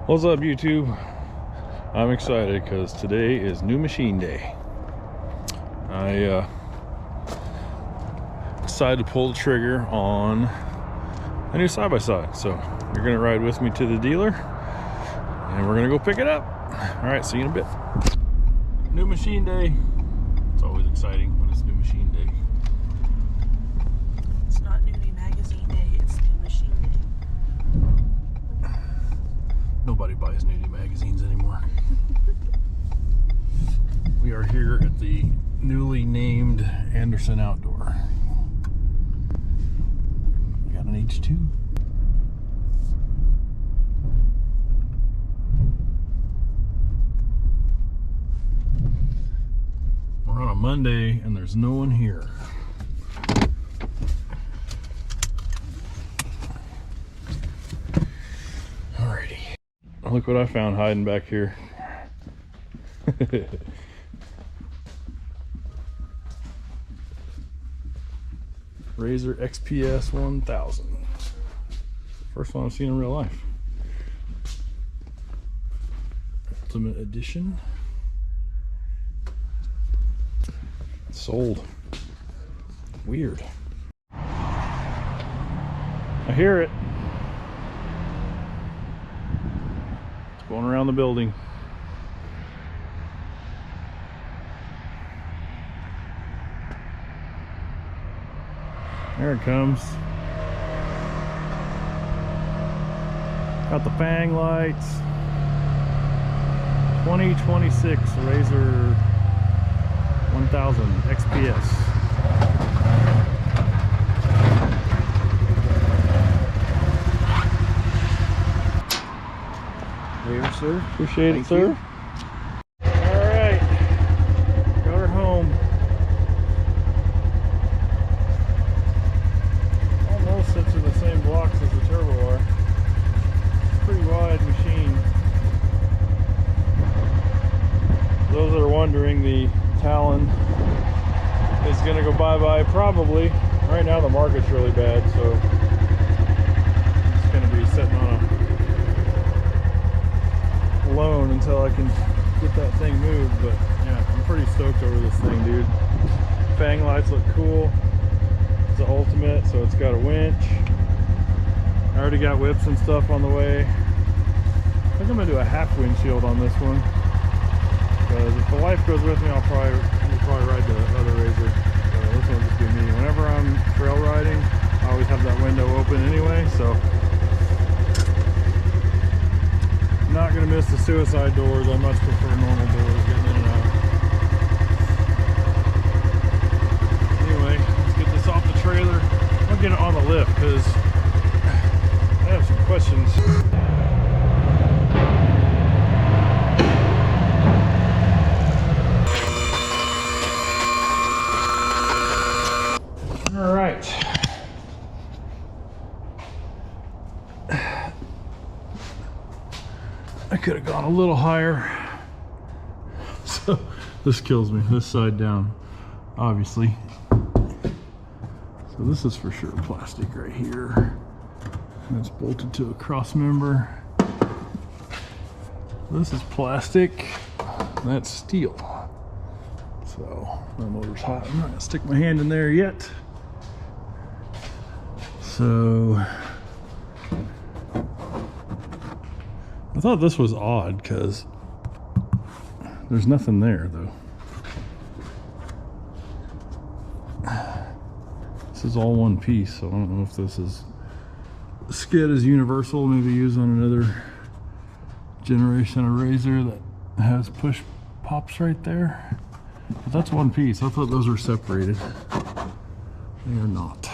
What's up, YouTube? I'm excited because today is new machine day. I decided to pull the trigger on a new side-by-side, so you're gonna ride with me to the dealer and we're gonna go pick it up. All right, see you in a bit. New machine day. It's always exciting when it's new machine day. It's not nudie magazine day, it's new machine day. Nobody buys nudie magazines anymore. We are here at the newly named Anderson Outdoor. We got an H2. We're on a Monday and there's no one here. Alrighty. Look what I found hiding back here. RZR XPS 1000. First one I've seen in real life. Ultimate edition. Sold. Weird. I hear it. It's going around the building. There it comes. Got the fang lights. 2026 RZR 1000 XPS. There, sir. Appreciate it, sir. All right. Got her home. Almost sits in the same blocks as the turbo are. Pretty wide machine. For those that are wondering, the Talon is going to go bye-bye probably. Right now the market's really bad, so it's going to be sitting on a loan until I can get that thing moved. But yeah, I'm pretty stoked over this thing, dude. Fang lights look cool. It's the Ultimate, so it's got a winch. I already got whips and stuff on the way. I think I'm going to do a half windshield on this one. Because if the wife goes with me, we'll probably ride the other RZR. This one will just be me. Whenever I'm trail riding, I always have that window open anyway, so I'm not going to miss the suicide doors. I much prefer normal doors getting in and out. Anyway, let's get this off the trailer. I'll get it on the lift because I have some questions. All right. I could have gone a little higher. So this kills me, this side down, obviously. So this is for sure plastic right here. And it's bolted to a cross member. This is plastic, that's steel. So my motor's hot. I'm not gonna stick my hand in there yet. So I thought this was odd because there's nothing there though. This is all one piece, so I don't know if this is skid is universal, maybe used on another generation of RZR that has push pops right there. But that's one piece. I thought those were separated. They are not.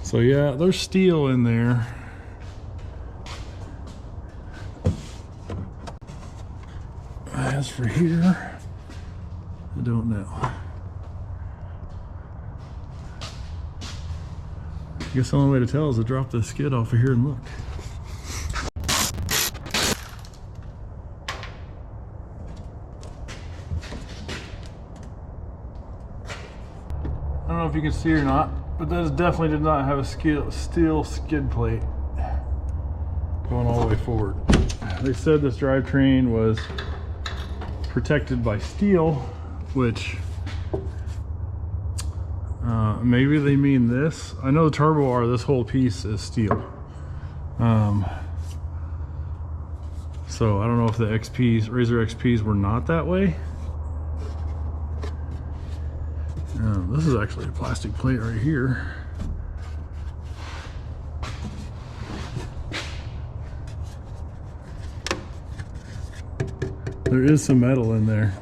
So yeah, there's steel in there. As for here, I don't know. I guess the only way to tell is to drop the skid off of here and look. know if you can see or not, but that definitely did not have a steel skid plate going all the way forward. They said this drivetrain was protected by steel, which maybe they mean this. I know the turbo R, this whole piece is steel. So I don't know if the XPs, RZR XPs were not that way. This is actually a plastic plate right here. There is some metal in there.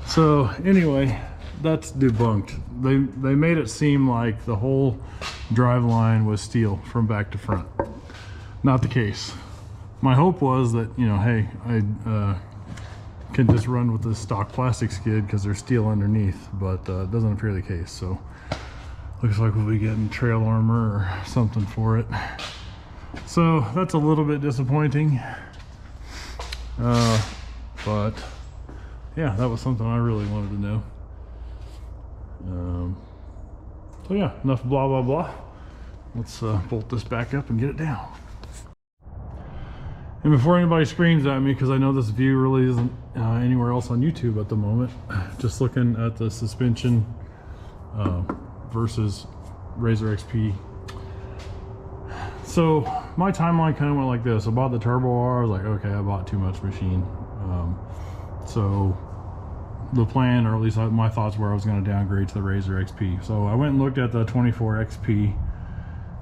So anyway, that's debunked. They made it seem like the whole drive line was steel from back to front. Not the case. My hope was that, you know, hey, I can just run with this stock plastic skid because there's steel underneath, but it doesn't appear the case. So looks like we'll be getting trail armor or something for it. So that's a little bit disappointing. But yeah, that was something I really wanted to know. So yeah, enough blah blah blah. Let's bolt this back up and get it down. And before anybody screams at me, because I know this view really isn't anywhere else on YouTube at the moment, just looking at the suspension versus RZR XP. So my timeline kind of went like this. I bought the Turbo R, I was like, okay, I bought too much machine. So the plan, or at least my thoughts were, I was going to downgrade to the RZR XP. So I went and looked at the 24 XP,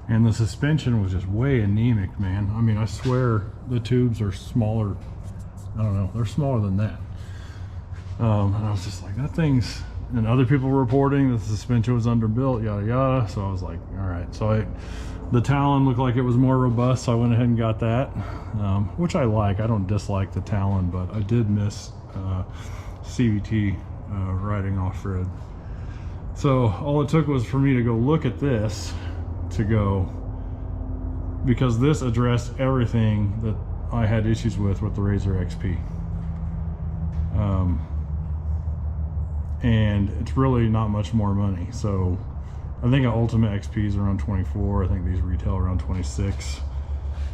and the suspension was just way anemic, man. I mean, I swear the tubes are smaller. I don't know, they're smaller than that. And I was just like, that thing's, and other people were reporting that the suspension was underbuilt, yada yada. So I was like, all right. So the Talon looked like it was more robust, so I went ahead and got that, which I like. I don't dislike the Talon, but I did miss CVT riding off-road. So all it took was for me to go look at this to go, because this addressed everything that I had issues with the RZR XP. And it's really not much more money. So I think an Ultimate XP is around 24. I think these retail around 26.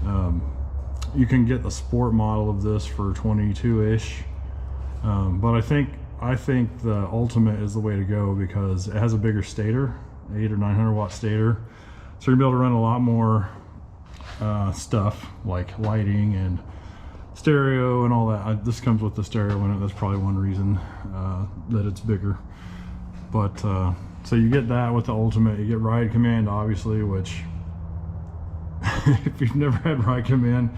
You can get the sport model of this for 22-ish. But I think the Ultimate is the way to go because it has a bigger stator, 800 or 900 watt stator. So you're gonna be able to run a lot more stuff like lighting and stereo and all that. This comes with the stereo in it. That's probably one reason that it's bigger. But so you get that with the Ultimate. You get ride command, obviously, which if you've never had ride command,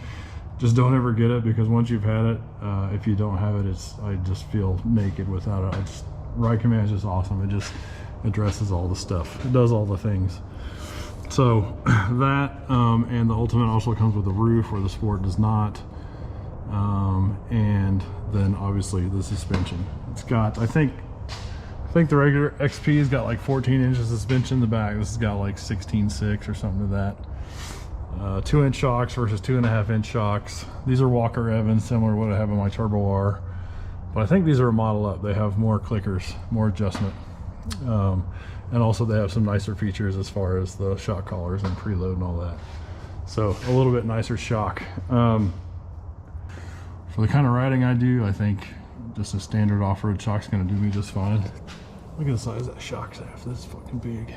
just don't ever get it, because once you've had it, if you don't have it, I just feel naked without it. Ride command is just awesome. It just addresses all the stuff. It does all the things. So that and the Ultimate also comes with a roof where the Sport does not. And then obviously the suspension. It's got, I think the regular XP's got like 14 inches of suspension in the back. This has got like 16.6 or something to that. 2-inch shocks versus 2.5-inch shocks. These are Walker Evans, similar to what I have in my Turbo R, but I think these are a model up. They have more clickers, more adjustment, and also they have some nicer features as far as the shock collars and preload and all that. So a little bit nicer shock. For the kind of riding I do, I think just a standard off-road shock's going to do me just fine. Look at the size of that shock shaft. This is fucking big.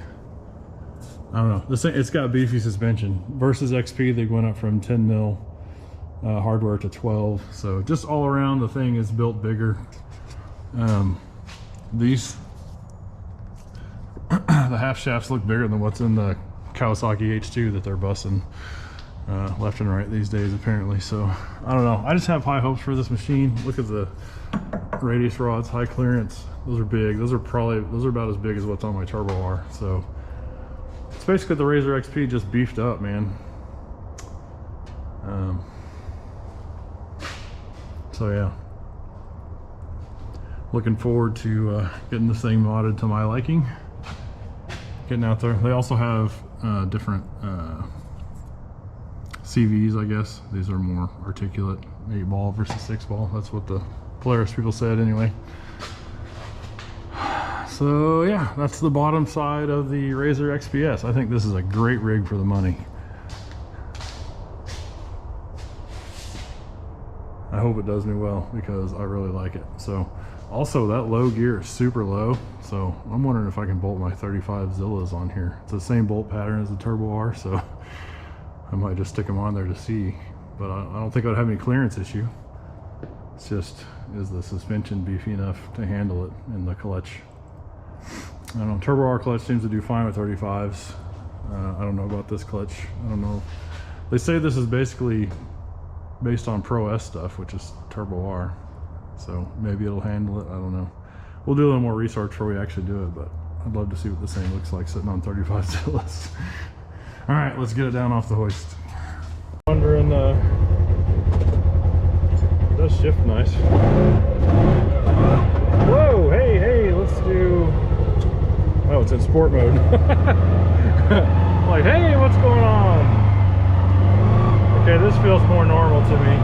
I don't know. This thing, it's got beefy suspension. Versus XP, they went up from 10 mil hardware to 12. So just all around, the thing is built bigger. These the half shafts look bigger than what's in the Kawasaki H2 that they're busting left and right these days, apparently. So I don't know. I just have high hopes for this machine. Look at the radius rods, high clearance. Those are big. Those are about as big as what's on my Turbo R. So it's basically the RZR XP just beefed up, man. So yeah, looking forward to getting this thing modded to my liking, getting out there. They also have different CVs, I guess. These are more articulate, 8-ball versus 6-ball. That's what the Polaris people said anyway. So yeah, that's the bottom side of the RZR XPS. I think this is a great rig for the money. I hope it does me well because I really like it. So also that low gear is super low. So I'm wondering if I can bolt my 35 Zillas on here. It's the same bolt pattern as the Turbo R, so I might just stick them on there to see. But I don't think I'd have any clearance issue. It's just, is the suspension beefy enough to handle it in the clutch? I don't know, Turbo R clutch seems to do fine with 35s. I don't know about this clutch. I don't know. They say this is basically based on Pro S stuff, which is Turbo R. So maybe it'll handle it, I don't know. We'll do a little more research before we actually do it, but I'd love to see what this thing looks like sitting on 35 Zillas. All right, let's get it down off the hoist. Wondering, it does shift nice. Whoa, hey, let's do, oh, it's in sport mode. Like, hey, what's going on? Okay, this feels more normal to me.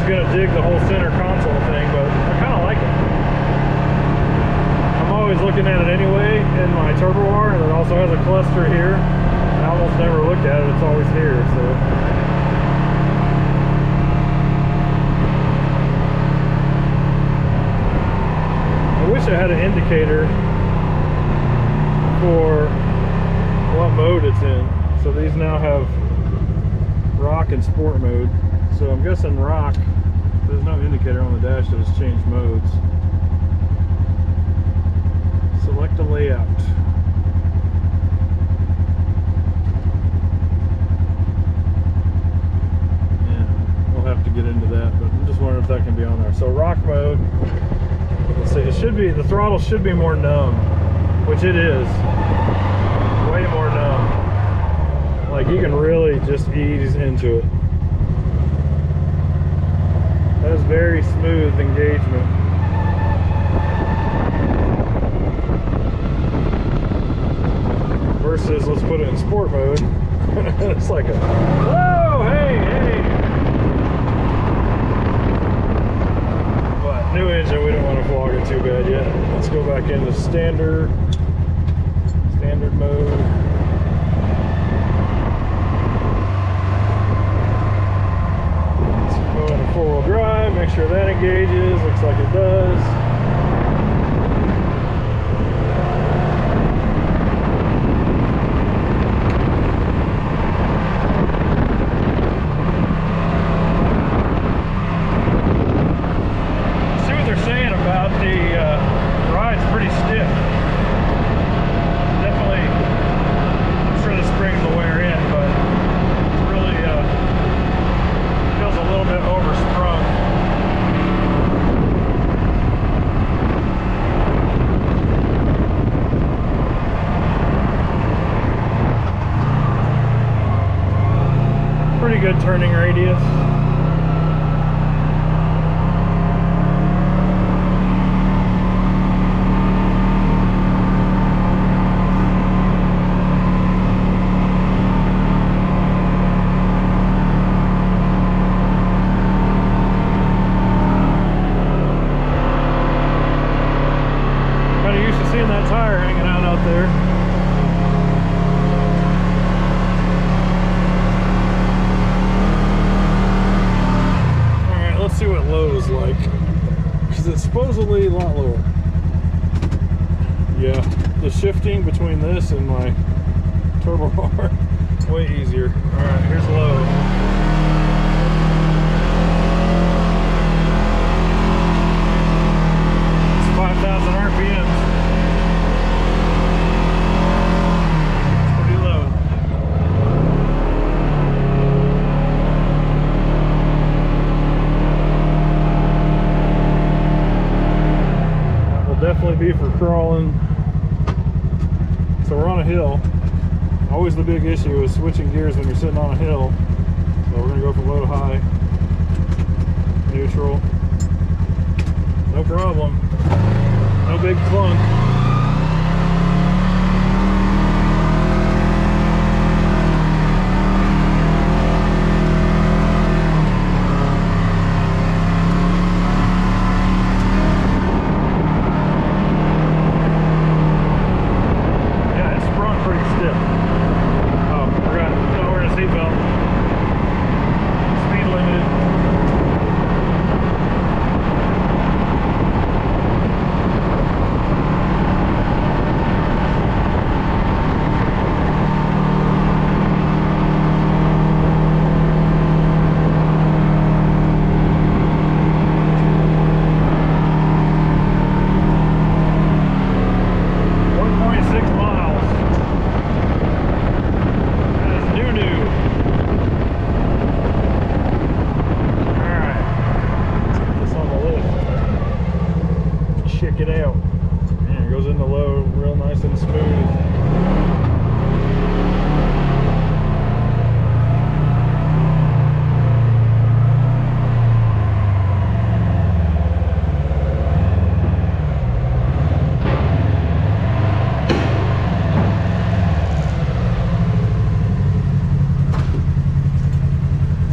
Gonna dig the whole center console thing, but I kind of like it. I'm always looking at it anyway in my Turbo R, and it also has a cluster here. I almost never look at it, it's always here, so. I wish I had an indicator for what mode it's in. So these now have rock and sport mode. So I'm guessing rock, there's no indicator on the dash that has changed modes. Select a layout. Yeah, we'll have to get into that, but I'm just wondering if that can be on there. So rock mode, let's see, it should be, the throttle should be more numb, which it is. Way more numb. Like you can really just ease into it. That is very smooth engagement. Versus, let's put it in sport mode. It's like a, whoa, hey. But new engine, we don't want to flog it too bad yet. Let's go back into standard mode. Four-wheel drive, make sure that engages, looks like it does. See what they're saying about the ride's pretty stiff. Definitely, I'm sure the springs will wear in, but it's really feels a little bit oversprung. Pretty good turning radius. Seeing that tire hanging out there. Alright, let's see what low is like. Because it's supposedly a lot lower. Yeah, the shifting between this and my Turbo R, way easier. Alright, here's low. It's 5,000 RPMs. Definitely be for crawling a hill. Always the big issue is switching gears when you're sitting on a hill. So we're gonna go from low to high, neutral. No problem. No big clunk. Check it out. Man, it goes into low real nice and smooth.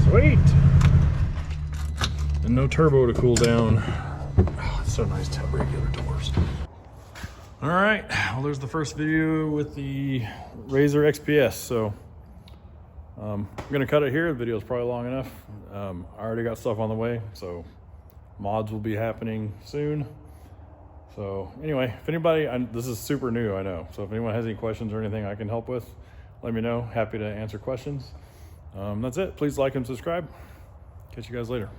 Sweet. And no turbo to cool down. So nice to have regular doors. All right, well, there's the first video with the RZR XPS. So I'm gonna cut it here. The video is probably long enough. I already got stuff on the way, so mods will be happening soon. So anyway, if anybody, this is super new, I know. So if anyone has any questions or anything I can help with, let me know. Happy to answer questions. That's it. Please like and subscribe. Catch you guys later.